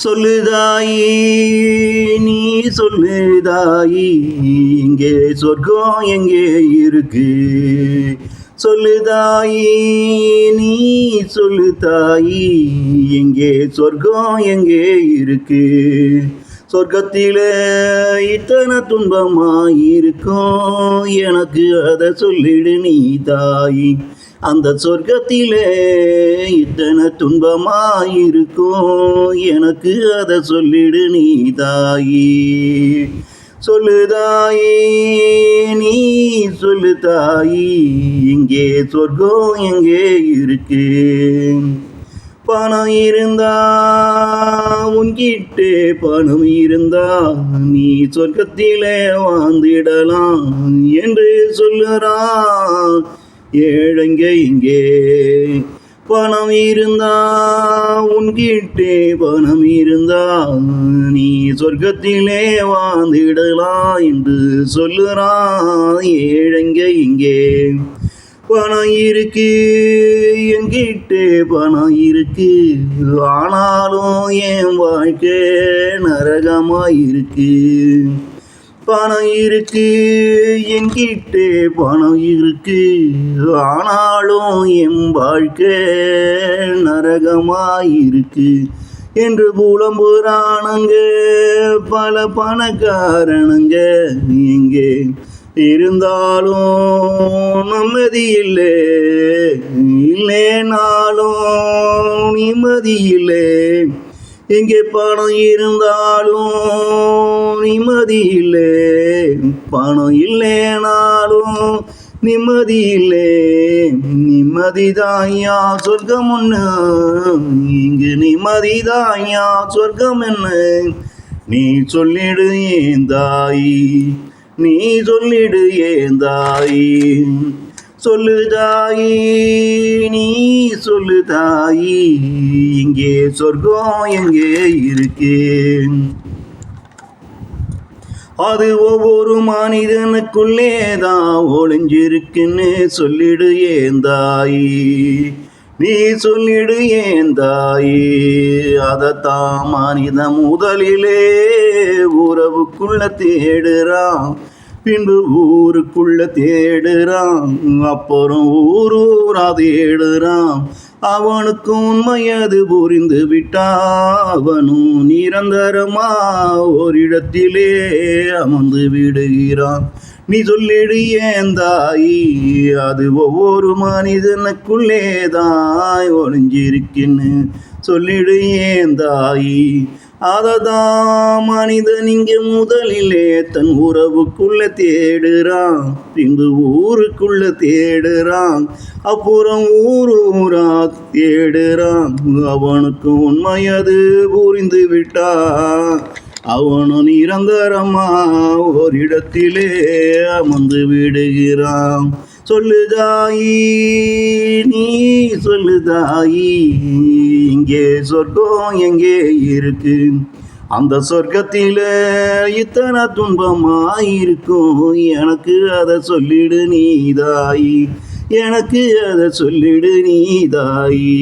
சொல்லுதாயி நீ சொல்லுதாயி இங்கே சொர்க்கம் எங்கே இருக்கு. சொல்லுதாயி நீ சொல்லுதாயி எங்கே சொர்க்கம் எங்கே இருக்கு. சொர்க்கத்திலே இத்தனை துன்பமாயிருக்கும் எனக்கு அதை சொல்லிடு நீ தாயி. அந்த சொர்க்கத்திலே இத்தனை துன்பமாயிருக்கும் எனக்கு அதை சொல்லிடு நீ தாயி. சொல்லுதாயி நீ சொல்லுதாயி இங்கே சொர்க்கம் எங்கே இருக்கு. பணம் இருந்தா உன்கிட்டே பணம் இருந்தா நீ சொர்க்கத்திலே வாழ்ந்திடலாம் என்று சொல்லுறான் ஏழைங்க இங்கே. பணம் இருந்தா உன்கிட்டே பணம் இருந்தா நீ சொர்க்கத்திலே வாழ்ந்திடலாம் என்று சொல்லுறான் ஏழைங்க இங்கே. பணம் இருக்கு என்கிட்டே பணம் இருக்கு, ஆனாலும் என் வாழ்க்கை நரகமாயிருக்கு. பணம் இருக்கு என்கிட்டே பணம் இருக்கு, ஆனாலும் என் வாழ்க்கை நரகமாயிருக்கு என்று புலம்புறானுங்க பல பணக்காரனுங்க. எங்கே இருந்தாலும் நிம்மதி இல்லை, இல்லைனாலும் நிம்மதி இல்லை. எங்கே பணம் இருந்தாலும் நிம்மதி இல்லை, பணம் இல்லைனாலும் நிம்மதி இல்லை. நிம்மதிதாயா சொர்க்கம் ஒன்று, இங்கு நிம்மதிதாயா சொர்க்கம் என்ன நீ சொல்லிடு ஏன் தாயி, நீ சொல்லிடு ஏன் தாயி. சொல்லுதாயி நீ சொல்லுதாயி இங்கே சொர்க்கம் எங்கே இருக்கு. அது ஒவ்வொரு மனிதனுக்குள்ளேதான் ஒளிஞ்சிருக்குன்னு சொல்லிடு ஏன் தாயி, நீ சொல்லிடு ஏன் தாயி. அதத்தான் மனிதன் முதலிலே உறவுக்குள்ள தேடுறான், பின்பு ஊருக்குள்ள தேடுறான், அப்புறம் ஊரூரா தேடுறான். அவனுக்கு உண்மையது புரிந்து விட்டா அவனும் நிரந்தரமா ஓரிடத்திலே அமர்ந்து விடுகிறான். நீ சொல்லிடு ஏன் தாயி, அது ஒவ்வொரு மனிதனுக்குள்ளேதான் ஒளிஞ்சிருக்குன்னு சொல்லிடு ஏன் தாயி. அததான் மனிதன் இங்கே முதலிலே தன் உறவுக்குள்ள தேடுறான், பின்பு ஊருக்குள்ள தேடுறான், அப்புறம் ஊரூரா தேடுறான். அவனுக்கு உண்மையது புரிந்து விட்டா அவனும் நிரந்தரமா ஓரிடத்திலே அமர்ந்து விடுகிறான். சொல்லுதாயி நீ சொல்லுதாயி இங்கே சொர்க்கம் எங்கே இருக்கு. அந்த சொர்க்கத்தில இத்தனை துன்பமாயிருக்கும் எனக்கு அதை சொல்லிடு நீ தாயி, எனக்கு அதை சொல்லிடு நீ தாயி.